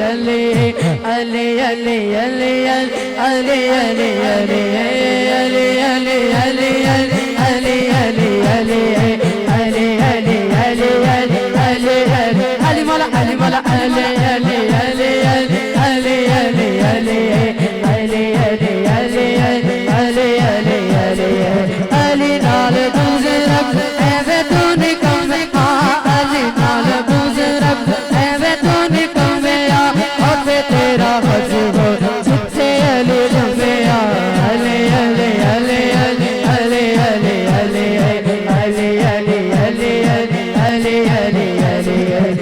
अली अली अली अली अली अली अली अली अली अली अली अली अली अली अली अली अली अली मौला अली मौला अली अली अली अली अली अली अली अली अली अली अली अली अली नाल दूजे रब एवे तू निकम अली नाल दूजे रब एवे तू निकम और तेरा मजबू जिथे अली जम्या अली अली अली अली अली अली अली अली अली अली अली अली अली